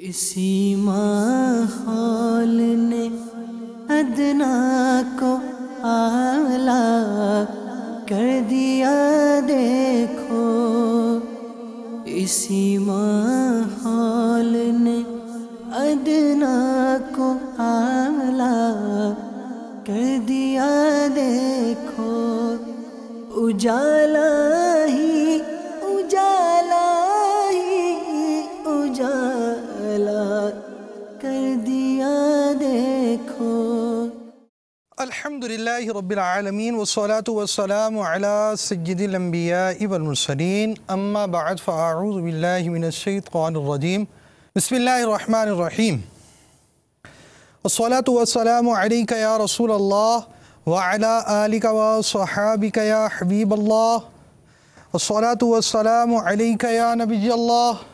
اسی ماحول نے ادنا کو اعلیٰ کر دیا دیکھو، اسی ماحول نے ادنا کو اعلیٰ کر دیا دیکھو، اجالا ہی اجالا کر دیا دیکھو۔ الحمدللہ رب العالمین والصلاة والسلام علی سید الانبیاء والمرسلین، اما بعد فاعوذ باللہ من الشیطان الرجیم، بسم اللہ الرحمن الرحیم۔ والصلاة والسلام علیک یا رسول اللہ وعلی آلک وصحابک یا حبیب اللہ، والصلاة والسلام علیک یا نبی اللہ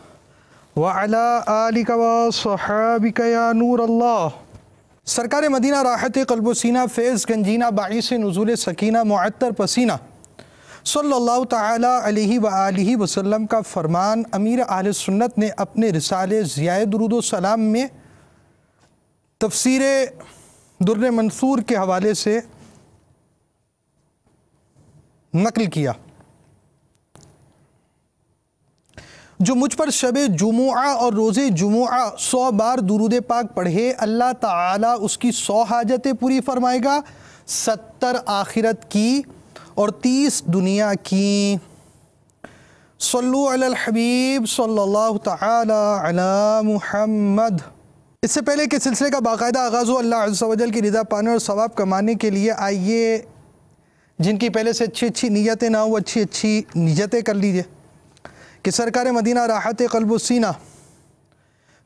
وعلی آلک وصحابک یا نور اللہ۔ سرکار مدینہ راحت قلب و سینہ، فیض گنجینہ، باعث نزول سکینہ، معطر پسینہ صلی اللہ تعالی علیہ وآلہ وسلم کا فرمان امیر اہل سنت نے اپنے رسالے ضیاء درود و سلام میں تفسیر در منثور کے حوالے سے نقل کیا۔ جو مجھ پر شب جمعہ اور روز جمعہ 100 بار درود پاک پڑھے، اللہ تعالیٰ اس کی 100 حاجتیں پوری فرمائے گا، 70 آخرت کی اور 30 دنیا کی۔ صلو علی الحبیب صلی اللہ تعالی علی محمد۔ اس سے پہلے کہ سلسلے کا باقاعدہ آغاز ہو، اللہ عز و جل کی رضا پانے اور ثواب کمانے کے لیے آئیے جن کی پہلے سے اچھی نیتیں نہ ہوں وہ اچھی نیتیں کر لیجئے کہ سرکار مدینہ راحت قلب و سینہ،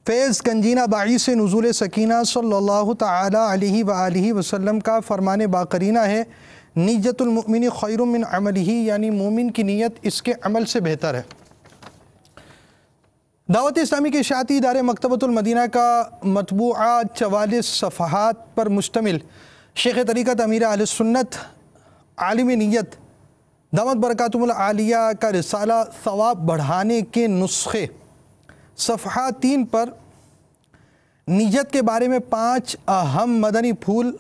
فیض گنجینہ، باعث نزول سکینہ صلی اللہ تعالی علیہ وآلہ وسلم کا فرمان باقرینہ ہے، نیت المؤمن خیر من عملہ، یعنی مومن کی نیت اس کے عمل سے بہتر ہے۔ دعوت اسلامی کے اشاعتی ادارے مکتبۃ المدینہ کا مطبوعہ 44 صفحات پر مشتمل شیخ طریقت امیر اہل سنت عالم نیت دامت برکاتہم العالیہ کا رسالہ ثواب بڑھانے کے نسخے صفحہ 3 پر نیت کے بارے میں 5 اہم مدنی پھول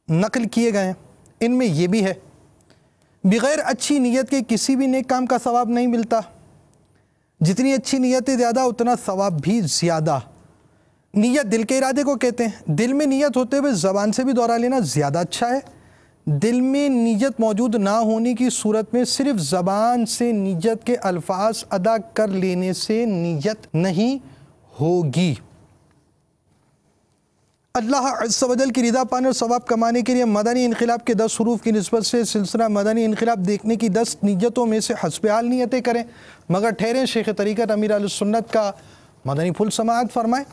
نقل کیے گئے ہیں۔ ان میں یہ بھی ہے، بغیر اچھی نیت کے کسی بھی نیک کام کا ثواب نہیں ملتا، جتنی اچھی نیتیں زیادہ اتنا ثواب بھی زیادہ۔ نیت دل کے ارادے کو کہتے ہیں، دل میں نیت ہوتے ہوئے زبان سے بھی دہرا لینا زیادہ اچھا ہے۔ دل میں نیت موجود نہ ہونے کی صورت میں صرف زبان سے نیت کے الفاظ ادا کر لینے سے نیت نہیں ہوگی۔ اللہ عز و جل کی رضا پانے اور ثواب کمانے کے لیے مدنی انقلاب کے 10 حروف کی نسبت سے سلسلہ مدنی انقلاب دیکھنے کی 10 نیتوں میں سے حسب حال نیتیں کریں، مگر ٹھہریں شیخ طریقت امیر اہل سنت کا مدنی پھول سماعت فرمائیں۔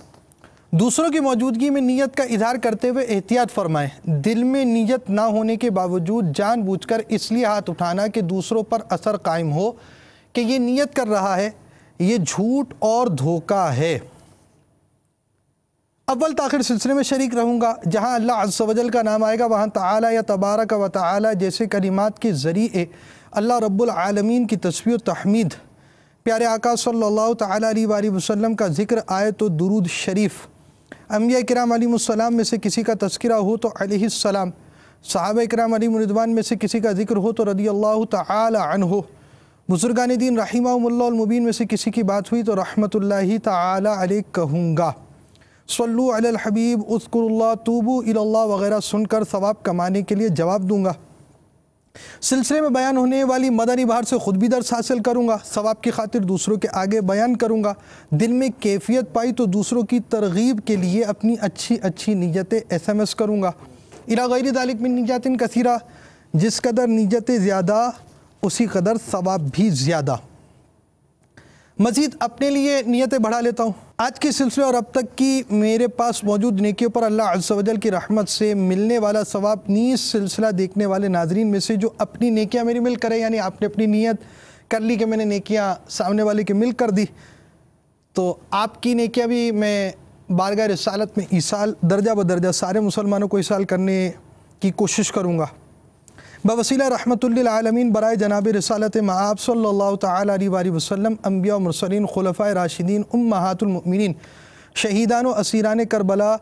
دوسروں کی موجودگی میں نیت کا اظہار کرتے ہوئے احتیاط فرمائیں۔ دل میں نیت نہ ہونے کے باوجود جان بوجھ کر اس لیے ہاتھ اٹھانا کہ دوسروں پر اثر قائم ہو کہ یہ نیت کر رہا ہے، یہ جھوٹ اور دھوکہ ہے۔ اول تاخر سلسلے میں شریک رہوں گا، جہاں اللہ عز و جل کا نام آئے گا وہاں تعالی یا تبارک و تعالی جیسے کلمات کے ذریعے اللہ رب العالمین کی تسبیح و تحمید، پیارے آقا صلی اللہ تعالی علیہ وآلہ وسلم کا ذکر آئے تو درود شریف، انبیاء کرام علیہ السلام میں سے کسی کا تذکرہ ہو تو علیہ السلام، صحابہ کرام علیہ رضوان میں سے کسی کا ذکر ہو تو رضی اللہ تعالی عنہ، بزرگان دین رحمہم اللہ المبین میں سے کسی کی بات ہوئی تو رحمت اللہ تعالی علیہ کہوں گا۔ صلو علی الحبیب، اذکر اللہ، توبو الی اللہ وغیرہ سن کر ثواب کمانے کے لیے جواب دوں گا۔ سلسلے میں بیان ہونے والی مدنی بہار سے خود بھی درس حاصل کروں گا، ثواب کی خاطر دوسروں کے آگے بیان کروں گا۔ دل میں کیفیت پائی تو دوسروں کی ترغیب کے لیے اپنی اچھی نیتیں SMS کروں گا۔ الی غیر ذالک من نیات کثیرہ، جس قدر نیتیں زیادہ اسی قدر ثواب بھی زیادہ۔ مزید اپنے لیے نیتیں بڑھا لیتا ہوں۔ آج کے سلسلے اور اب تک کی میرے پاس موجود نیکیوں پر اللہ عز و جل کی رحمت سے ملنے والا ثواب نیز سلسلہ دیکھنے والے ناظرین میں سے جو اپنی نیکیاں میری مل کرے، یعنی آپ نے اپنی نیت کر لی کہ میں نے نیکیاں سامنے والے کے مل کر دی، تو آپ کی نیکیاں بھی میں بارگاہ رسالت میں ایصال درجہ بدرجہ سارے مسلمانوں کو ایصال کرنے کی کوشش کروں گا۔ بوسیلہ رحمت للعالمین برائے جناب رسالت مآب صلی اللہ تعالیٰ علیہ وآلہ وسلم، انبیاء و مرسلین، خلفائے راشدین، امہات المؤمنین، شہیدان و اسیران کربلا،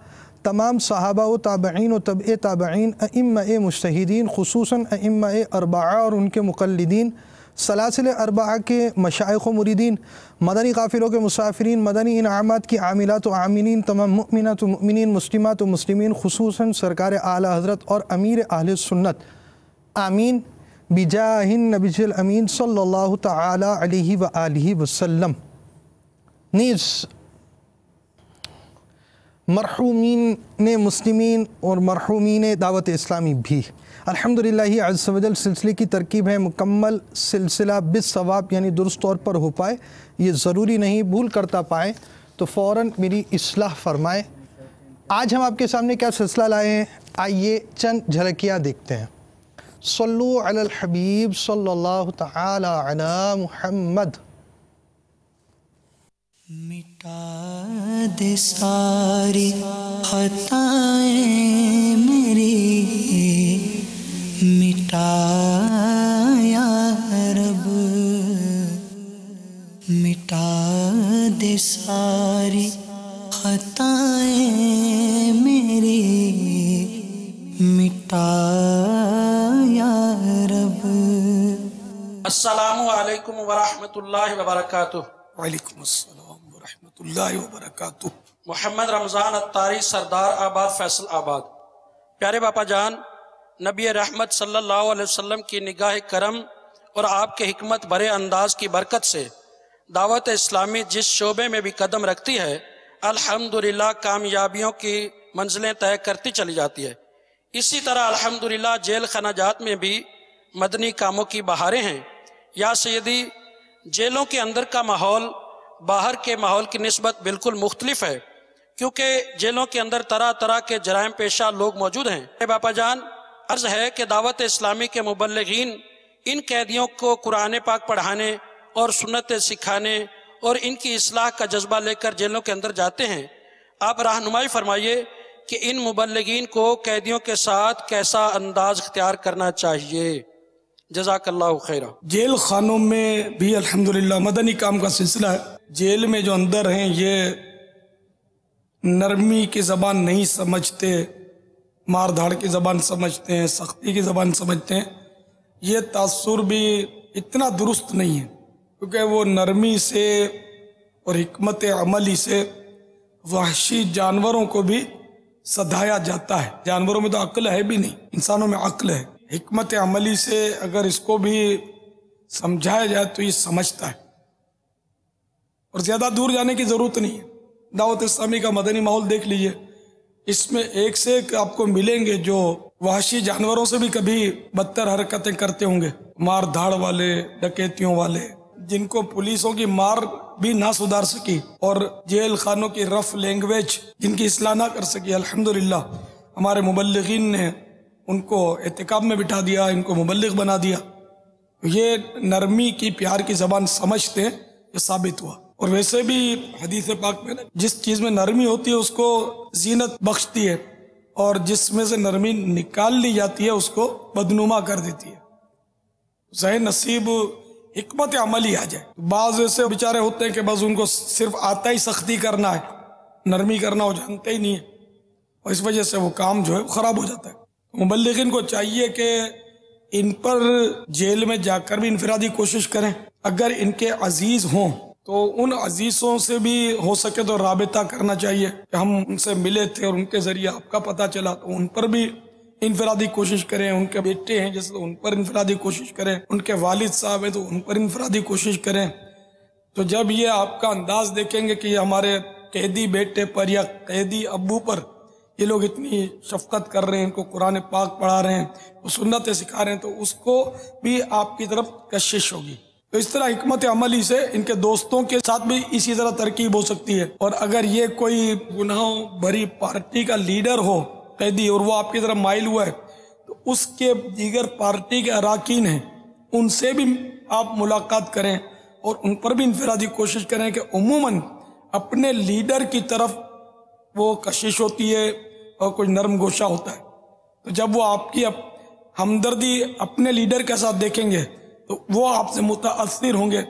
تمام صحابہ و تابعین و تبع تابعین، ائمہ مجتہدین، خصوصاً ائمہ اربعہ اور ان کے مقلدین، سلاسل اربعہ کے مشائخ و مریدین، مدنی قافلوں کے مسافرین، مدنی انعامات کی عاملات و عاملین، تمام مؤمنات و مؤمنین، مسلمات و مسلمین، خصوصاً سرکار اعلیٰ حضرت اور امیر اہل سنت، آمین بجاہ النبی الامین صلی اللہ تعالی علیہ وآلہ وسلم۔ نیز مرحومین مسلمین اور مرحومین دعوت اسلامی بھی الحمدللہ عز و جل سلسلے کی ترکیب ہے مکمل سلسلہ بالثواب، یعنی درست طور پر ہو پائے، یہ ضروری نہیں، بھول کرتا پائیں تو فوراً میری اصلاح فرمائیں۔ آج ہم آپ کے سامنے کیا سلسلہ لائے ہیں، آئیے چند جھلکیاں دیکھتے ہیں۔ صلو علی الحبیب صلی اللہ تعالی علی محمد۔ مٹا دے ساری خطائیں میری، مٹا یا رب، مٹا دے ساری خطائیں میری، مٹا یا رب۔ السلام علیکم ورحمۃ اللہ وبرکاتہ۔ وعلیکم السلام ورحمۃ اللہ وبرکاتہ۔ محمد رمضان اتاری، سردار آباد، فیصل آباد۔ پیارے باپا جان، نبی رحمت صلی اللہ علیہ وسلم کی نگاہ کرم اور آپ کے حکمت بھرے انداز کی برکت سے دعوت اسلامی جس شعبے میں بھی قدم رکھتی ہے الحمدللہ کامیابیوں کی منزلیں طے کرتی چلی جاتی ہے۔ اسی طرح الحمدللہ جیل خانہ جات میں بھی مدنی کاموں کی بہاریں ہیں۔ یا سیدی، جیلوں کے اندر کا ماحول باہر کے ماحول کی نسبت بالکل مختلف ہے، کیونکہ جیلوں کے اندر طرح طرح کے جرائم پیشہ لوگ موجود ہیں۔ اے باپا جان، عرض ہے کہ دعوت اسلامی کے مبلغین ان قیدیوں کو قرآن پاک پڑھانے اور سنت سکھانے اور ان کی اصلاح کا جذبہ لے کر جیلوں کے اندر جاتے ہیں۔ آپ رہنمائی فرمائیے کہ ان مبلغین کو قیدیوں کے ساتھ کیسا انداز اختیار کرنا چاہیے؟ جزاک اللہ خیرہ۔ جیل خانوں میں بھی الحمدللہ مدنی کام کا سلسلہ ہے۔ جیل میں جو اندر ہیں یہ نرمی کی زبان نہیں سمجھتے، مار دھاڑ کی زبان سمجھتے ہیں، سختی کی زبان سمجھتے ہیں۔ یہ تاثر بھی اتنا درست نہیں ہے، کیونکہ وہ نرمی سے اور حکمت عملی سے وحشی جانوروں کو بھی سدھایا جاتا ہے۔ جانوروں میں تو عقل ہے بھی نہیں، انسانوں میں عقل ہے۔ حکمت عملی سے اگر اس کو بھی سمجھایا جائے تو یہ سمجھتا ہے، اور زیادہ دور جانے کی ضرورت نہیں ہے۔ دعوت اسلامی کا مدنی ماحول دیکھ لیجئے، اس میں ایک سے ایک آپ کو ملیں گے جو وحشی جانوروں سے بھی کبھی بدتر حرکتیں کرتے ہوں گے، مار دھاڑ والے، ڈکیتیوں والے، جن کو پولیسوں کی مار بھی نہ سدھار سکی اور جیل خانوں کی رف لینگویج جن کی اصلاح نہ کر سکی، الحمدللہ ہمارے مبلغین نے ان کو اعتکاب میں بٹھا دیا، ان کو مبلغ بنا دیا۔ یہ نرمی کی، پیار کی زبان سمجھتے ہیں، یہ ثابت ہوا۔ اور ویسے بھی حدیث پاک میں جس چیز میں نرمی ہوتی ہے اس کو زینت بخشتی ہے، اور جس میں سے نرمی نکال لی جاتی ہے اس کو بدنما کر دیتی ہے۔ ظاہر نصیب حکمت عملی آ جائے۔ بعض ایسے بیچارے ہوتے ہیں کہ بس ان کو صرف آتا ہی سختی کرنا ہے، نرمی کرنا وہ جانتے ہی نہیں ہے، اور اس وجہ سے وہ کام جو ہے خراب ہو جاتا ہے۔ مبلغین کو چاہیے کہ ان پر جیل میں جا کر بھی انفرادی کوشش کریں۔ اگر ان کے عزیز ہوں تو ان عزیزوں سے بھی ہو سکے تو رابطہ کرنا چاہیے کہ ہم ان سے ملے تھے اور ان کے ذریعے آپ کا پتہ چلا، تو ان پر بھی انفرادی کوشش کریں۔ ان کے بیٹے ہیں جیسے ان پر انفرادی کوشش کریں، ان کے والد صاحب ہیں تو ان پر انفرادی کوشش کریں۔ تو جب یہ آپ کا انداز دیکھیں گے کہ یہ ہمارے قیدی بیٹے پر یا قیدی ابو پر یہ لوگ اتنی شفقت کر رہے ہیں، ان کو قرآن پاک پڑھا رہے ہیں، وہ سنتیں سکھا رہے ہیں، تو اس کو بھی آپ کی طرف کشش ہوگی۔ تو اس طرح حکمت عملی سے ان کے دوستوں کے ساتھ بھی اسی طرح ترکیب ہو سکتی ہے۔ اور اگر یہ کوئی گناہوں بھری پارٹی کا لیڈر ہو قیدی اور وہ آپ کی طرف مائل ہوا ہے تو اس کے دیگر پارٹی کے اراکین ہیں، ان سے بھی آپ ملاقات کریں اور ان پر بھی انفرادی کوشش کریں کہ عموماً اپنے لیڈر کی طرف وہ کشش ہوتی ہے اور کوئی نرم گوشہ ہوتا ہے۔ تو جب وہ آپ کی ہمدردی اپنے لیڈر کے ساتھ دیکھیں گے تو وہ آپ سے متاثر ہوں گے،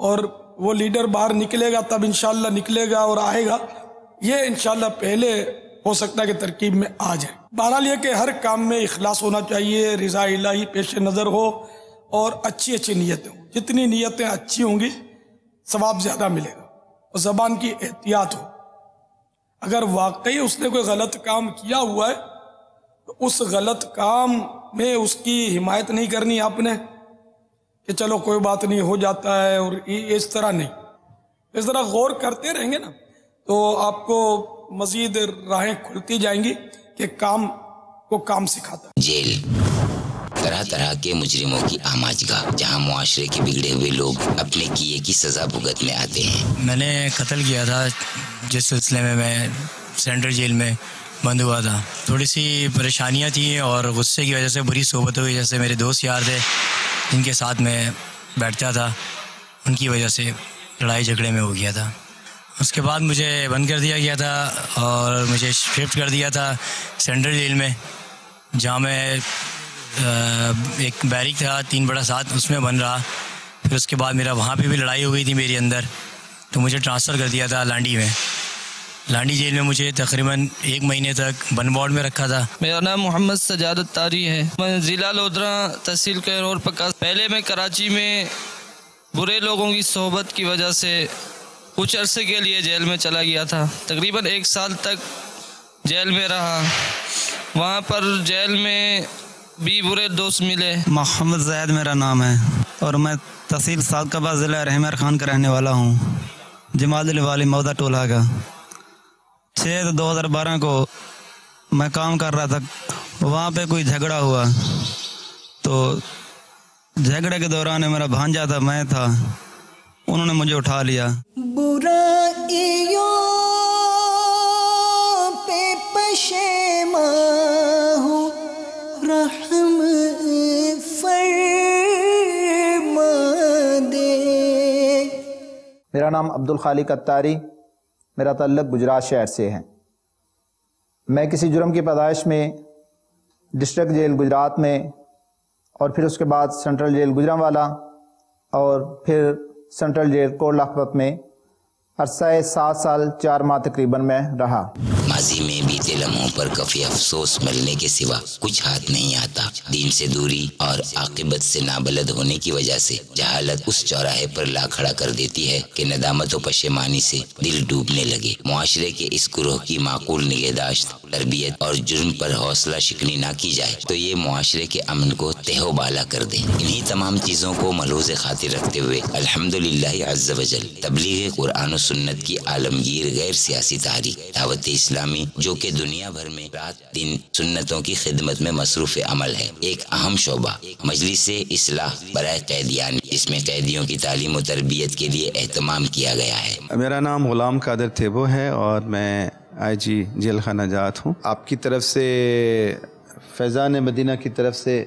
اور وہ لیڈر باہر نکلے گا تب انشاءاللہ نکلے گا اور آئے گا، یہ انشاءاللہ پہلے ہو سکتا ہے کہ ترکیب میں آ جائے۔ بہرحال یہ کہ ہر کام میں اخلاص ہونا چاہیے، رضا الہی پیش نظر ہو، اور اچھی نیتیں ہوں۔ جتنی نیتیں اچھی ہوں گی ثواب زیادہ ملے گا، اور زبان کی احتیاط ہو۔ اگر واقعی اس نے کوئی غلط کام کیا ہوا ہے تو اس غلط کام میں اس کی حمایت نہیں کرنی آپ نے کہ چلو کوئی بات نہیں ہو جاتا ہے، اور اس طرح نہیں۔ اس طرح غور کرتے رہیں گے نا تو آپ کو مزید راہیں کھلتی جائیں گی کہ کام کو کام سکھاتا ہے۔ جیل طرح طرح کے مجرموں کی آماج گاہ، جہاں معاشرے کے بگڑے ہوئے لوگ اپنے کیے کی سزا بھگتنے آتے ہیں۔ میں نے قتل کیا تھا، جس سلسلے میں میں سینٹرل جیل میں بند ہوا تھا۔ تھوڑی سی پریشانیاں تھیں اور غصے کی وجہ سے بری صحبتوں کی وجہ سے میرے دوست یار تھے جن کے ساتھ میں بیٹھتا تھا، ان کی وجہ سے لڑائی جھگڑے میں ہو گیا تھا۔ اس کے بعد مجھے بند کر دیا گیا تھا اور مجھے شفٹ کر دیا تھا سینٹرل جیل میں، جہاں میں ایک بیرک تھا 3/7 اس میں بن رہا۔ پھر اس کے بعد میرا وہاں پہ بھی لڑائی ہو گئی تھی میرے اندر، تو مجھے ٹرانسفر کر دیا تھا لانڈی میں۔ لانڈی جیل میں مجھے تقریباً 1 مہینے تک بن وارڈ میں رکھا تھا۔ میرا نام محمد سجاد الطاری ہے، میں ضلع لودھرا تحصیل کیرور پکا۔ پہلے میں کراچی میں برے لوگوں کی صحبت کی وجہ سے کچھ عرصے کے لیے جیل میں چلا گیا تھا، تقریباً 1 سال تک جیل میں رہا۔ وہاں پر جیل میں بھی برے دوست ملے۔ محمد زید میرا نام ہے اور میں تحصیل صادقہ ضلع رحمر خان کا رہنے والا ہوں، جماعت الوالی مودہ ٹولہ کا۔ 6/2012 کو میں کام کر رہا تھا، وہاں پہ کوئی جھگڑا ہوا، تو جھگڑے کے دوران میرا بھانجا تھا، میں تھا، انہوں نے مجھے اٹھا لیا۔ برائیوں پہ پشیماں ہوں، رحم فرما دے۔ میرا نام عبدالخالق اتاری، میرا تعلق گجرات شہر سے ہے۔ میں کسی جرم کی پیدائش میں ڈسٹرکٹ جیل گجرات میں، اور پھر اس کے بعد سینٹرل جیل گجرانوالا، اور پھر سینٹرل جیل کوٹ لکھپت میں عرصہ 7 سال 4 ماہ تقریباً میں رہا۔ ماضی میں بیتے لمحوں پر کفی افسوس ملنے کے سوا کچھ ہاتھ نہیں آتا۔ دین سے دوری اور عاقبت سے نابلد ہونے کی وجہ سے جہالت اس چوراہے پر لا کھڑا کر دیتی ہے کہ ندامت و پشیمانی سے دل ڈوبنے لگے۔ معاشرے کے اس گروہ کی معقول نگہداشت، تربیت اور جرم پر حوصلہ شکنی نہ کی جائے تو یہ معاشرے کے امن کو تہ و بالا کر دے۔ انہی تمام چیزوں کو ملحوظ خاطر رکھتے ہوئے الحمدللہ عز وجل تبلیغ قرآن و سنت کی عالمگیر غیر سیاسی تحریک دعوت اسلامی، جو کہ دنیا بھر میں رات دن سنتوں کی خدمت میں مصروف عمل ہے، ایک اہم شعبہ مجلس اصلاح برائے قیدیان، جس میں قیدیوں کی تعلیم و تربیت کے لیے اہتمام کیا گیا ہے۔ میرا نام غلام قادر تھیبو ہے اور میں IG جیل خانہ جات ہوں۔ آپ کی طرف سے، فیضان مدینہ کی طرف سے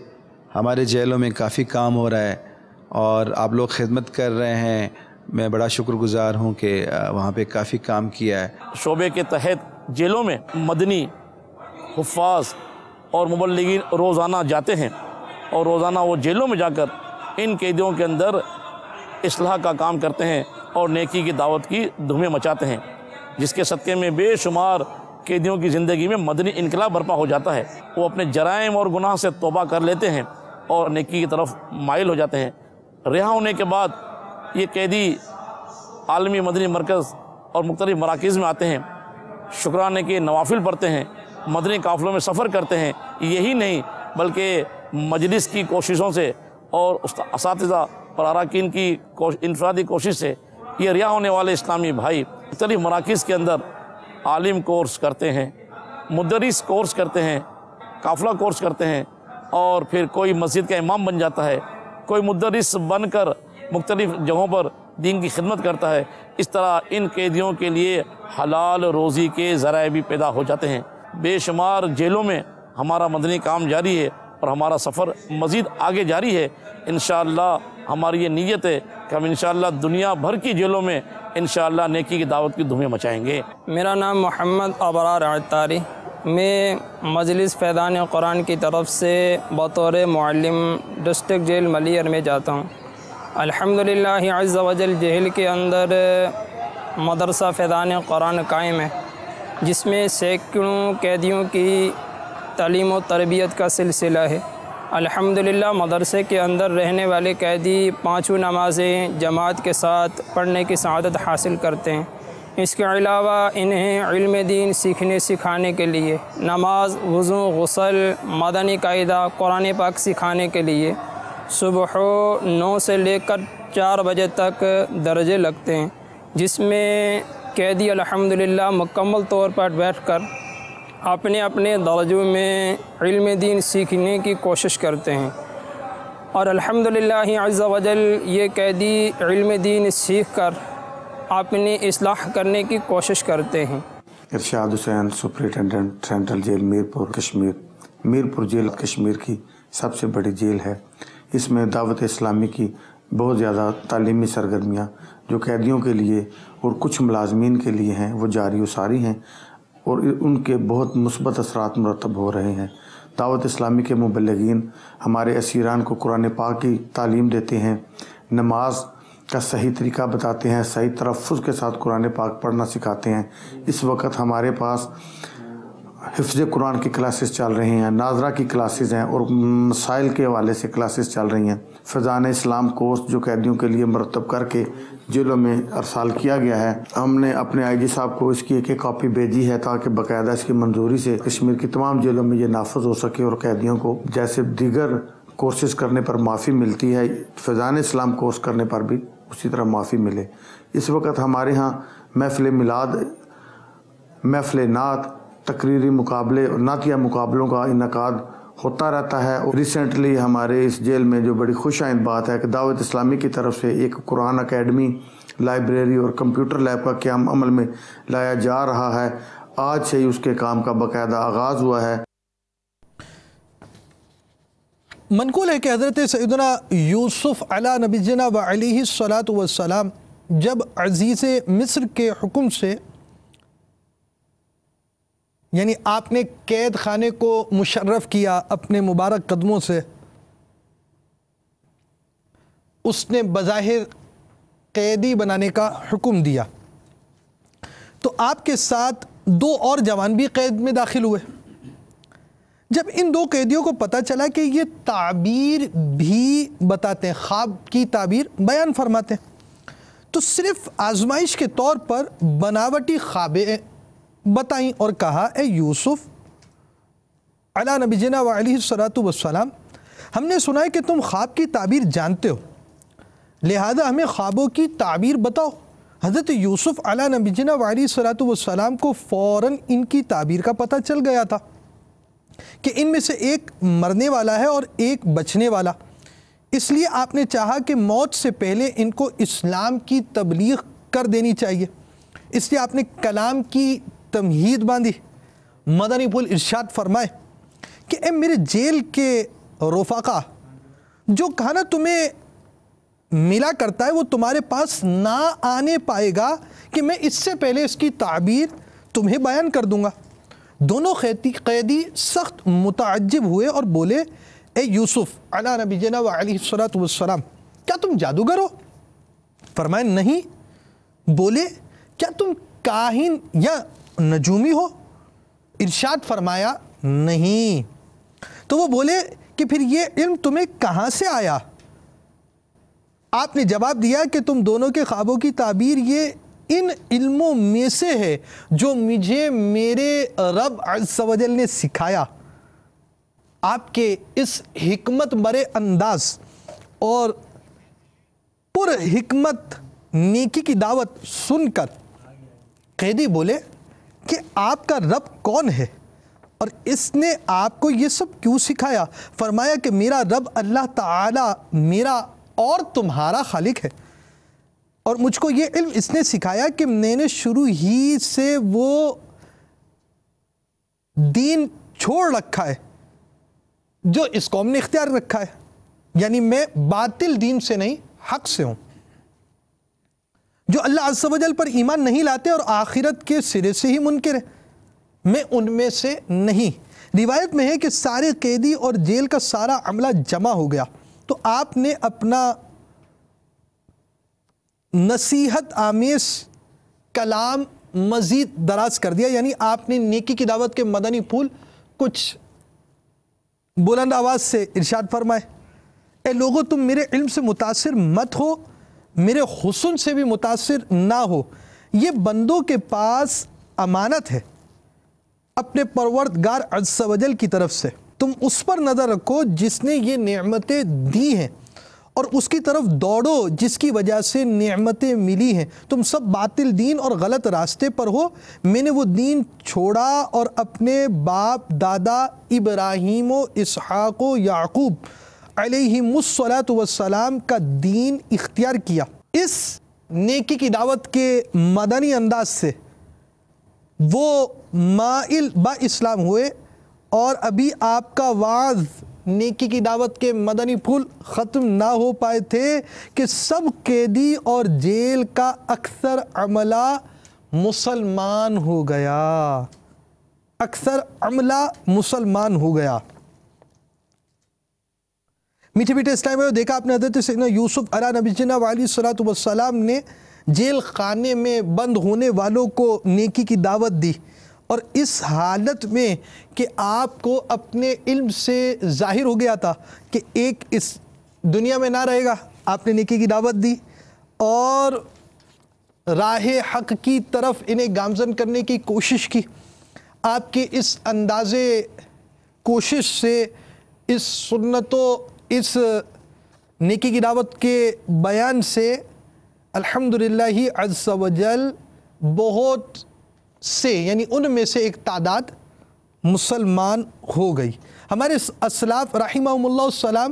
ہمارے جیلوں میں کافی کام ہو رہا ہے اور آپ لوگ خدمت کر رہے ہیں، میں بڑا شکر گزار ہوں کہ وہاں پہ کافی کام کیا ہے۔ شعبے کے تحت جیلوں میں مدنی حفاظ اور مبلغین روزانہ جاتے ہیں اور روزانہ وہ جیلوں میں جا کر ان قیدیوں کے اندر اصلاح کا کام کرتے ہیں اور نیکی کی دعوت کی دھومیں مچاتے ہیں، جس کے صدقے میں بے شمار قیدیوں کی زندگی میں مدنی انقلاب برپا ہو جاتا ہے۔ وہ اپنے جرائم اور گناہ سے توبہ کر لیتے ہیں اور نیکی کی طرف مائل ہو جاتے ہیں۔ رہا ہونے کے بعد یہ قیدی عالمی مدنی مرکز اور مختلف مراکز میں آتے ہیں، شکرانے کے نوافل پڑھتے ہیں، مدنی قافلوں میں سفر کرتے ہیں۔ یہی نہیں بلکہ مجلس کی کوششوں سے اور اساتذہ اور اراکین کی انفرادی کوشش سے یہ رہا ہونے والے اسلامی بھائی مختلف مراکز کے اندر عالم کورس کرتے ہیں، مدرس کورس کرتے ہیں، قافلہ کورس کرتے ہیں، اور پھر کوئی مسجد کا امام بن جاتا ہے، کوئی مدرس بن کر مختلف جگہوں پر دین کی خدمت کرتا ہے۔ اس طرح ان قیدیوں کے لیے حلال روزی کے ذرائع بھی پیدا ہو جاتے ہیں۔ بے شمار جیلوں میں ہمارا مدنی کام جاری ہے اور ہمارا سفر مزید آگے جاری ہے۔ انشاءاللہ ہماری یہ نیت ہے کہ ہم انشاءاللہ دنیا بھر کی جیلوں میں انشاءاللہ نیکی کی دعوت کی دھومیں مچائیں گے۔ میرا نام محمد ابرار اتاری، میں مجلس فیضان قرآن کی طرف سے بطور معلم ڈسٹرکٹ جیل ملیئر میں جاتا ہوں۔ الحمدللہ عز و جل جیل کے اندر مدرسہ فیضان قرآن قائم ہے، جس میں سینکڑوں قیدیوں کی تعلیم و تربیت کا سلسلہ ہے۔ الحمدللہ مدرسے کے اندر رہنے والے قیدی پانچوں نمازیں جماعت کے ساتھ پڑھنے کی سعادت حاصل کرتے ہیں۔ اس کے علاوہ انہیں علم دین سیکھنے سکھانے کے لیے نماز، وضو، غسل، مدنی قاعدہ، قرآن پاک سکھانے کے لیے صبح 9 سے لے کر 4 بجے تک درجے لگتے ہیں، جس میں قیدی الحمدللہ مکمل طور پر بیٹھ کر اپنے اپنے درجوں میں علم دین سیکھنے کی کوشش کرتے ہیں، اور الحمدللہ عز و جل یہ قیدی علم دین سیکھ کر اپنی اصلاح کرنے کی کوشش کرتے ہیں۔ Irshad Hussain, superintendent central jail Mirpur Kashmir. Mirpur jail Kashmir کی سب سے بڑی جیل ہے۔ اس میں دعوت اسلامی کی بہت زیادہ تعلیمی سرگرمیاں جو قیدیوں کے لیے اور کچھ ملازمین کے لیے ہیں وہ جاری و ساری ہیں، اور ان کے بہت مثبت اثرات مرتب ہو رہے ہیں۔ دعوت اسلامی کے مبلغین ہمارے اسیران کو قرآن پاک کی تعلیم دیتے ہیں، نماز کا صحیح طریقہ بتاتے ہیں، صحیح تلفظ کے ساتھ قرآن پاک پڑھنا سکھاتے ہیں۔ اس وقت ہمارے پاس حفظ قرآن کی کلاسز چل رہی ہیں، ناظرہ کی کلاسز ہیں، اور مسائل کے حوالے سے کلاسز چل رہی ہیں۔ فیضان اسلام کورس جو قیدیوں کے لیے مرتب کر کے جیلوں میں ارسال کیا گیا ہے، ہم نے اپنے آئی جی صاحب کو اس کی ایک کاپی بھیجی ہے تاکہ باقاعدہ اس کی منظوری سے کشمیر کی تمام جیلوں میں یہ نافذ ہو سکے، اور قیدیوں کو جیسے دیگر کورسز کرنے پر معافی ملتی ہے، فیضان اسلام کورس کرنے پر بھی اسی طرح معافی ملے۔ اس وقت ہمارے ہاں محفل میلاد، محفل نعت، تقریری مقابلے اور نعتیہ مقابلوں کا انعقاد ہوتا رہتا ہے۔ اور ریسنٹلی ہمارے اس جیل میں جو بڑی خوش آئند بات ہے کہ دعوت اسلامی کی طرف سے ایک قرآن اکیڈمی، لائبریری اور کمپیوٹر لیب کا قیام عمل میں لایا جا رہا ہے۔ آج سے ہی اس کے کام کا باقاعدہ آغاز ہوا ہے۔ منقول ہے کہ حضرت سیدنا یوسف علیہ نبینا و علیہ الصلاۃ والسلام جب عزیز مصر کے حکم سے، یعنی آپ نے قید خانے کو مشرف کیا اپنے مبارک قدموں سے، اس نے بظاہر قیدی بنانے کا حکم دیا، تو آپ کے ساتھ 2 اور جوان بھی قید میں داخل ہوئے۔ جب ان 2 قیدیوں کو پتہ چلا کہ یہ تعبیر بھی بتاتے ہیں، خواب کی تعبیر بیان فرماتے ہیں، تو صرف آزمائش کے طور پر بناوٹی خوابیں بتائیں اور کہا، اے یوسف علیہ نبینا و علیہ الصلاۃ والسلام، ہم نے سنا ہے کہ تم خواب کی تعبیر جانتے ہو، لہذا ہمیں خوابوں کی تعبیر بتاؤ۔ حضرت یوسف علیہ نبینا و علیہ الصلاۃ والسلام کو فوراً ان کی تعبیر کا پتہ چل گیا تھا کہ ان میں سے ایک مرنے والا ہے اور ایک بچنے والا، اس لیے آپ نے چاہا کہ موت سے پہلے ان کو اسلام کی تبلیغ کر دینی چاہیے، اس لیے آپ نے کلام کی تمہید باندھی۔ مدنی پھول ارشاد فرمائے کہ اے میرے جیل کے رفقا، جو کھانا تمہیں ملا کرتا ہے وہ تمہارے پاس نہ آنے پائے گا کہ میں اس سے پہلے اس کی تعبیر تمہیں بیان کر دوں گا۔ دونوں قیدی سخت متعجب ہوئے اور بولے، اے یوسف علیہ نبینا و علیہ الصلاۃ والسلام، کیا تم جادوگر ہو؟ فرمایا نہیں۔ بولے، کیا تم کاہن یا نجومی ہو؟ ارشاد فرمایا نہیں۔ تو وہ بولے کہ پھر یہ علم تمہیں کہاں سے آیا؟ آپ نے جواب دیا کہ تم دونوں کے خوابوں کی تعبیر یہ ان علموں میں سے ہے جو مجھے میرے رب عز و جل نے سکھایا۔ آپ کے اس حکمت برے انداز اور پر حکمت نیکی کی دعوت سن کر قیدی بولے کہ آپ کا رب کون ہے اور اس نے آپ کو یہ سب کیوں سکھایا؟ فرمایا کہ میرا رب اللہ تعالی میرا اور تمہارا خالق ہے، اور مجھ کو یہ علم اس نے سکھایا کہ میں نے شروع ہی سے وہ دین چھوڑ رکھا ہے جو اس قوم نے اختیار رکھا ہے، یعنی میں باطل دین سے نہیں حق سے ہوں، جو اللہ عز و جل پر ایمان نہیں لاتے اور آخرت کے سرے سے ہی منکر ہے۔ میں ان میں سے نہیں۔ روایت میں ہے کہ سارے قیدی اور جیل کا سارا عملہ جمع ہو گیا تو آپ نے اپنا نصیحت آمیز کلام مزید دراز کر دیا، یعنی آپ نے نیکی کی دعوت کے مدنی پھول کچھ بلند آواز سے ارشاد فرمائے، اے لوگو تم میرے علم سے متاثر مت ہو، میرے حسن سے بھی متاثر نہ ہو، یہ بندوں کے پاس امانت ہے اپنے پروردگار عز و جل کی طرف سے، تم اس پر نظر رکھو جس نے یہ نعمتیں دی ہیں اور اس کی طرف دوڑو جس کی وجہ سے نعمتیں ملی ہیں، تم سب باطل دین اور غلط راستے پر ہو، میں نے وہ دین چھوڑا اور اپنے باپ دادا ابراہیم و اسحاق و یعقوب علیہم الصلاۃ والسلام کا دین اختیار کیا۔ اس نیکی کی دعوت کے مدنی انداز سے وہ مائل با اسلام ہوئے اور ابھی آپ کا وعظ نیکی کی دعوت کے مدنی پھول ختم نہ ہو پائے تھے کہ سب قیدی اور جیل کا اکثر عملہ مسلمان ہو گیا، اکثر عملہ مسلمان ہو گیا۔ میٹھے میٹھے اسلامی بھائیو، دیکھا آپ نے حضرت سیدنا یوسف علیہ نبی جنہ علیہ الصلوۃ والسلام نے جیل خانے میں بند ہونے والوں کو نیکی کی دعوت دی، اور اس حالت میں کہ آپ کو اپنے علم سے ظاہر ہو گیا تھا کہ ایک اس دنیا میں نہ رہے گا، آپ نے نیکی کی دعوت دی اور راہ حق کی طرف انہیں گامزن کرنے کی کوشش کی۔ آپ کے اس اندازے کوشش سے، اس سنت و اس نیکی کی دعوت کے بیان سے الحمدللہ عز و جل بہت سے، یعنی ان میں سے ایک تعداد مسلمان ہو گئی۔ ہمارے اسلاف رحمہم اللہ السلام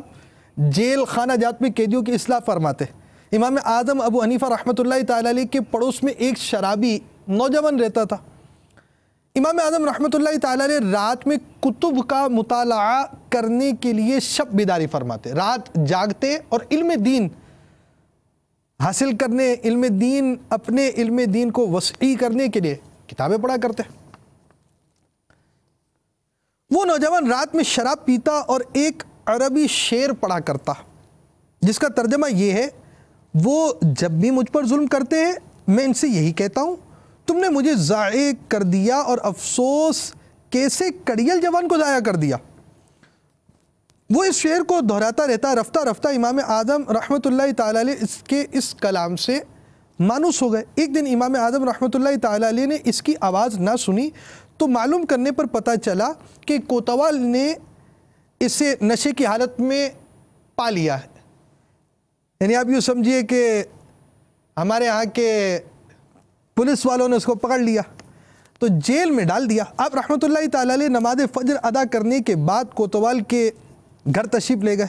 جیل خانہ جات میں قیدیوں کی اصلاح فرماتے۔ امام اعظم ابو حنیفہ رحمۃ اللہ تعالیٰ علیہ کے پڑوس میں ایک شرابی نوجوان رہتا تھا۔ امام اعظم رحمۃ اللہ تعالیٰ علیہ رات میں کتب کا مطالعہ کرنے کے لیے شب بیداری فرماتے، رات جاگتے اور علم دین حاصل کرنے، علم دین، اپنے علم دین کو وسیع کرنے کے لیے کتابیں پڑھا کرتے۔ وہ نوجوان رات میں شراب پیتا اور ایک عربی شعر پڑھا کرتا جس کا ترجمہ یہ ہے، وہ جب بھی مجھ پر ظلم کرتے ہیں میں ان سے یہی کہتا ہوں، تم نے مجھے ضائع کر دیا اور افسوس کیسے کڑیل جوان کو ضائع کر دیا۔ وہ اس شعر کو دہراتا رہتا، رفتہ رفتہ امام اعظم رحمۃ اللہ تعالیٰ علیہ اس کے اس کلام سے مانوس ہو گئے۔ ایک دن امام اعظم رحمۃ اللہ تعالیٰ علیہ نے اس کی آواز نہ سنی تو معلوم کرنے پر پتہ چلا کہ کوتوال نے اسے نشے کی حالت میں پا لیا ہے، یعنی آپ یوں سمجھیے کہ ہمارے ہاں کے پولیس والوں نے اس کو پکڑ لیا تو جیل میں ڈال دیا۔ آپ رحمۃ اللہ تعالیٰ علیہ نماز فجر ادا کرنے کے بعد کوتوال کے گھر تشریف لے گئے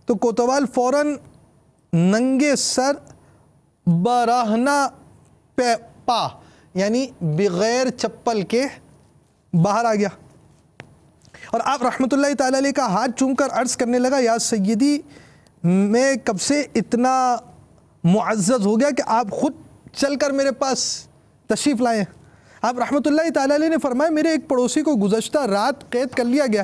تو کوتوال فوراً ننگے سر براہنہ پا یعنی بغیر چپل کے باہر آ گیا اور آپ رحمۃ اللہ تعالیٰ علیہ کا ہاتھ چوم کر عرض کرنے لگا، یا سیدی میں کب سے اتنا معزز ہو گیا کہ آپ خود چل کر میرے پاس تشریف لائیں۔ آپ رحمۃ اللہ تعالیٰ علیہ نے فرمایا، میرے ایک پڑوسی کو گزشتہ رات قید کر لیا گیا،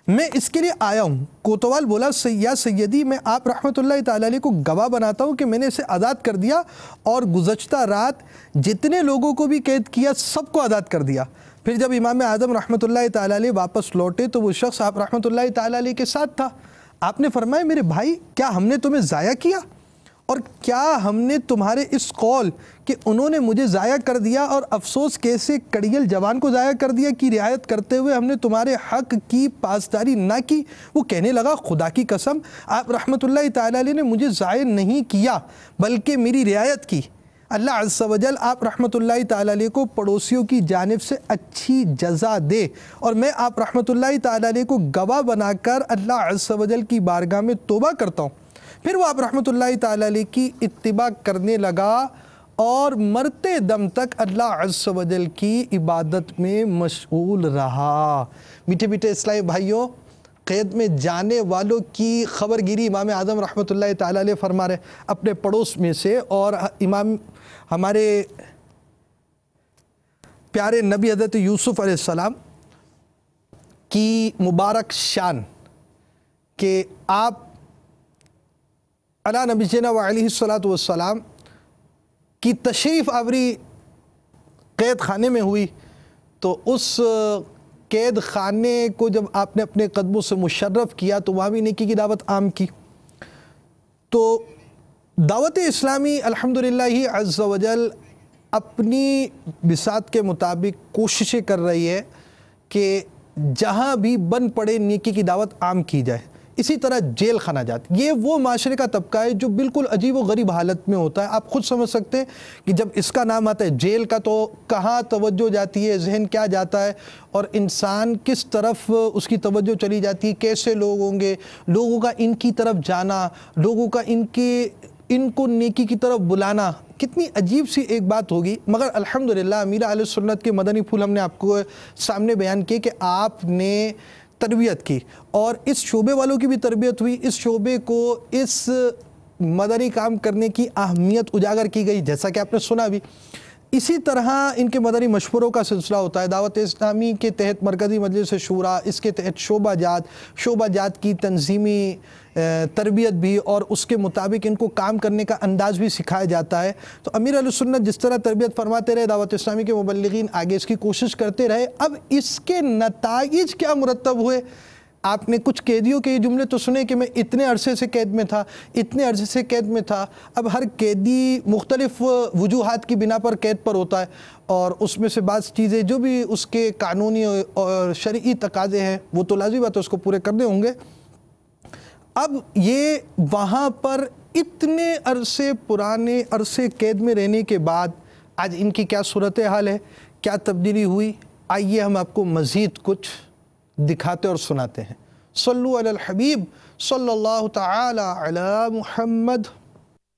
میں اس کے لیے آیا ہوں۔ کوتوال بولا، یا سیدی میں آپ رحمۃ اللہ تعالیٰ علیہ کو گواہ بناتا ہوں کہ میں نے اسے آزاد کر دیا اور گزشتہ رات جتنے لوگوں کو بھی قید کیا سب کو آزاد کر دیا۔ پھر جب امام اعظم رحمۃ اللہ تعالیٰ علیہ واپس لوٹے تو وہ شخص آپ رحمۃ اللہ تعالیٰ علیہ کے ساتھ تھا۔ آپ نے فرمایا، میرے بھائی کیا ہم نے تمہیں ضائع کیا؟ اور کیا ہم نے تمہارے اس قول کہ انہوں نے مجھے ضائع کر دیا اور افسوس کیسے کڑیل جوان کو ضائع کر دیا کی رعایت کرتے ہوئے ہم نے تمہارے حق کی پاسداری نہ کی؟ وہ کہنے لگا، خدا کی قسم آپ رحمۃ اللہ تعالیٰ علیہ نے مجھے ضائع نہیں کیا بلکہ میری رعایت کی۔ اللہ عز و جل آپ رحمۃ اللہ تعالیٰ علیہ کو پڑوسیوں کی جانب سے اچھی جزا دے، اور میں آپ رحمۃ اللہ تعالیٰ علیہ کو گواہ بنا کر اللہ عز و جل کی بارگاہ میں توبہ کرتا ہوں۔ پھر وہ آپ رحمۃ اللہ تعالیٰ علیہ کی اتباع کرنے لگا اور مرتے دم تک اللہ عز و جل کی عبادت میں مشغول رہا۔ میٹھے میٹھے اسلامی بھائیوں، قید میں جانے والوں کی خبر گیری امام اعظم رحمۃ اللہ تعالیٰ علیہ فرما رہے اپنے پڑوس میں سے، اور امام ہمارے پیارے نبی حضرت یوسف علیہ السلام کی مبارک شان کہ آپ علی نبینا علیہ الصلاۃ والسلام کی تشریف آوری قید خانے میں ہوئی، تو اس قید خانے کو جب آپ نے اپنے قدموں سے مشرف کیا تو وہاں بھی نیکی کی دعوت عام کی. تو دعوت اسلامی الحمدللہ ہی عز و جل اپنی بساط کے مطابق کوششیں کر رہی ہے کہ جہاں بھی بن پڑے نیکی کی دعوت عام کی جائے. اسی طرح جیل خانہ جات، یہ وہ معاشرے کا طبقہ ہے جو بالکل عجیب و غریب حالت میں ہوتا ہے. آپ خود سمجھ سکتے ہیں کہ جب اس کا نام آتا ہے جیل کا تو کہاں توجہ جاتی ہے، ذہن کیا جاتا ہے، اور انسان کس طرف اس کی توجہ چلی جاتی ہے. کیسے لوگ ہوں گے، لوگوں کا ان کی طرف جانا، لوگوں کا ان کو نیکی کی طرف بلانا، کتنی عجیب سی ایک بات ہوگی. مگر الحمدللہ امیر اہل سنت کے مدنی پھول ہم نے آپ کو سامنے بیان کیے کہ آپ نے تربیت کی، اور اس شعبے والوں کی بھی تربیت ہوئی. اس شعبے کو اس مدنی کام کرنے کی اہمیت اجاگر کی گئی، جیسا کہ آپ نے سنا بھی. اسی طرح ان کے مدنی مشوروں کا سلسلہ ہوتا ہے. دعوت اسلامی کے تحت مرکزی مجلس شورا، اس کے تحت شعبہ جات کی تنظیمی تربیت بھی، اور اس کے مطابق ان کو کام کرنے کا انداز بھی سکھایا جاتا ہے. تو امیر اہل سنت جس طرح تربیت فرماتے رہے، دعوت اسلامی کے مبلغین آگے اس کی کوشش کرتے رہے. اب اس کے نتائج کیا مرتب ہوئے؟ آپ نے کچھ قیدیوں کے یہ جملے تو سنے کہ میں اتنے عرصے سے قید میں تھا، اتنے عرصے سے قید میں تھا. اب ہر قیدی مختلف وجوہات کی بنا پر قید پر ہوتا ہے، اور اس میں سے بعض چیزیں جو بھی اس کے قانونی اور شرعی تقاضے ہیں وہ تو لازمی بات ہے اس کو پورے کرنے ہوں گے. اب یہ وہاں پر اتنے پرانے عرصے قید میں رہنے کے بعد آج ان کی کیا صورتحال ہے، کیا تبدیلی ہوئی، آئیے ہم آپ کو مزید کچھ دکھاتے اور سناتے ہیں. صلو علی الحبیب صلی اللہ تعالی علی محمد.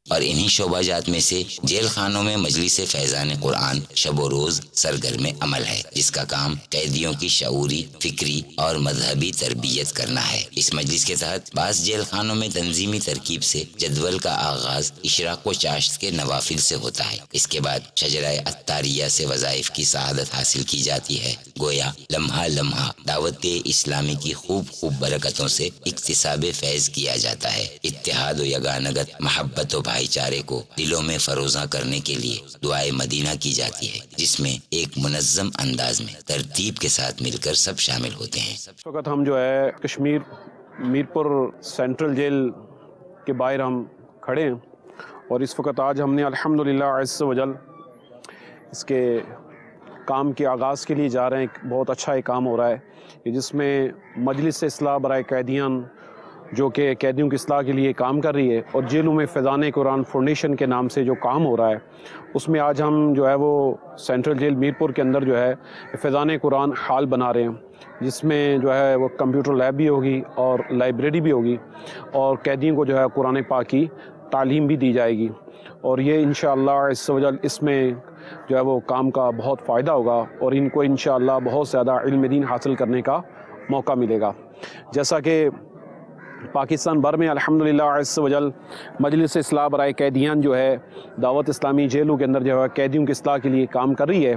اور انہی شعبہ جات میں سے جیل خانوں میں مجلس فیضان قرآن شب و روز سرگرم عمل ہے، جس کا کام قیدیوں کی شعوری، فکری اور مذہبی تربیت کرنا ہے. اس مجلس کے تحت بعض جیل خانوں میں تنظیمی ترکیب سے جدول کا آغاز اشراق و چاشت کے نوافل سے ہوتا ہے. اس کے بعد شجرہ اتاریہ سے وظائف کی سعادت حاصل کی جاتی ہے. گویا لمحہ لمحہ دعوت اسلامی کی خوب برکتوں سے اکتساب فیض کیا جاتا ہے. اتحاد و یگانگت، محبت و بھائی چارے کو دلوں میں فروزاں کرنے کے لیے دعائے مدینہ کی جاتی ہے، جس میں ایک منظم انداز میں ترتیب کے ساتھ مل کر سب شامل ہوتے ہیں. اس وقت ہم جو ہے کشمیر میرپور سینٹرل جیل کے باہر ہم کھڑے ہیں، اور اس وقت آج ہم نے الحمدللہ عز و جل اس کے کام کے آغاز کے لیے جا رہے ہیں. بہت اچھا یہ کام ہو رہا ہے، جس میں مجلس اصلاح برائے قیدیان جو کہ قیدیوں کی اصلاح کے لیے کام کر رہی ہے، اور جیلوں میں فیضان قرآن فاؤنڈیشن کے نام سے جو کام ہو رہا ہے، اس میں آج ہم جو ہے وہ سینٹرل جیل میرپور کے اندر جو ہے فیضان قرآن ہال بنا رہے ہیں، جس میں جو ہے وہ کمپیوٹر لیب بھی ہوگی اور لائبریری بھی ہوگی، اور قیدیوں کو جو ہے قرآن پاک کی تعلیم بھی دی جائے گی. اور یہ انشاءاللہ عز و جل اس میں جو ہے وہ کام کا بہت فائدہ ہوگا، اور ان کو انشاءاللہ بہت زیادہ علم دین حاصل کرنے کا موقع ملے گا. جیسا کہ پاکستان بھر میں الحمدللہ عز و جل مجلس اصلاح برائے قیدیان جو ہے دعوت اسلامی جیلوں کے اندر جو ہے قیدیوں کی اصلاح کے لیے کام کر رہی ہے،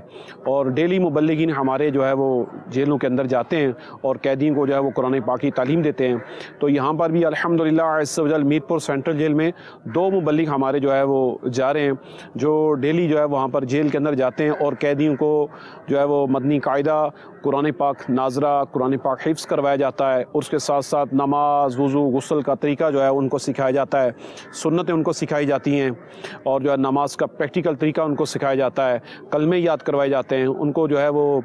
اور ڈیلی مبلغین ہمارے جو ہے وہ جیلوں کے اندر جاتے ہیں اور قیدیوں کو جو ہے وہ قرآن پاک کی تعلیم دیتے ہیں. تو یہاں پر بھی الحمدللہ عز و جل میرپور سینٹرل جیل میں 2 مبلغ ہمارے جو ہے وہ جا رہے ہیں، جو ڈیلی جو ہے وہاں پر جیل کے اندر جاتے ہیں اور قیدیوں کو جو ہے وہ مدنی قاعدہ، قرآن پاک ناظرہ، قرآن پاک حفظ کروایا جاتا ہے، اور اس کے ساتھ ساتھ نماز، وضو، غسل کا طریقہ جو ہے ان کو سکھایا جاتا ہے، سنتیں ان کو سکھائی جاتی ہیں، اور جو ہے نماز کا پریکٹیکل طریقہ ان کو سکھایا جاتا ہے، کلمے یاد کروائے جاتے ہیں، ان کو جو ہے وہ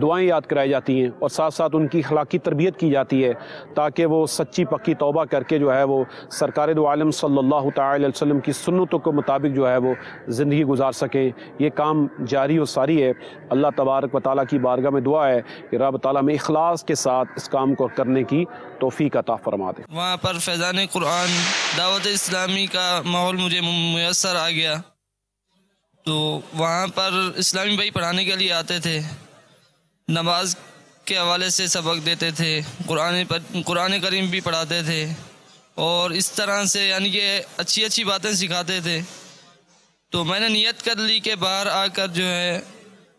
دعائیں یاد کرائی جاتی ہیں، اور ساتھ ساتھ ان کی اخلاقی تربیت کی جاتی ہے تاکہ وہ سچی پکی توبہ کر کے جو ہے وہ سرکار دو عالم صلی اللہ تعالی علیہ وسلم کی سنتوں کے مطابق جو ہے وہ زندگی گزار سکیں. یہ کام جاری و ساری ہے. اللہ تبارک و تعالیٰ کی بارگاہ میں دعا ہے کہ رب تعالیٰ میں اخلاص کے ساتھ اس کام کو کرنے کی توفیق عطا فرما دے. وہاں پر فیضان قرآن دعوت اسلامی کا ماحول مجھے میسر آ گیا، تو وہاں پر اسلامی بھائی پڑھانے کے لیے آتے تھے، نماز کے حوالے سے سبق دیتے تھے، قرآن کریم بھی پڑھاتے تھے، اور اس طرح سے یعنی کہ اچھی باتیں سکھاتے تھے. تو میں نے نیت کر لی کہ باہر آ کر جو ہے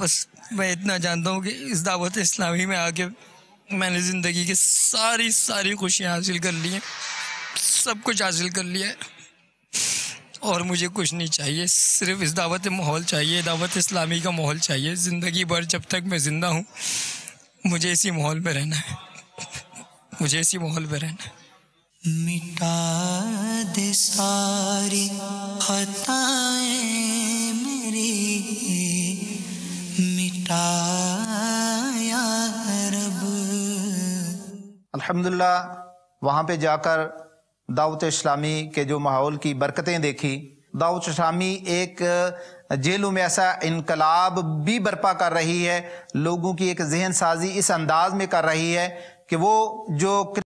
بس میں اتنا جانتا ہوں کہ اس دعوت اسلامی میں آ کے میں نے زندگی کی ساری خوشیاں حاصل کر لی ہیں، سب کچھ حاصل کر لیا ہے، اور مجھے کچھ نہیں چاہیے، صرف اس دعوت ماحول چاہیے، دعوت اسلامی کا ماحول چاہیے۔ زندگی بھر جب تک میں زندہ ہوں مجھے اسی ماحول میں رہنا ہے، مجھے اسی ماحول میں رہنا ہے۔ مٹا دے ساری خطائیں میری، مٹا یا رب۔ الحمدللہ وہاں پہ جا کر دعوت اسلامی کے جو ماحول کی برکتیں دیکھی۔ دعوت اسلامی ایک جیلوں میں ایسا انقلاب بھی برپا کر رہی ہے، لوگوں کی ایک ذہن سازی اس انداز میں کر رہی ہے کہ وہ جو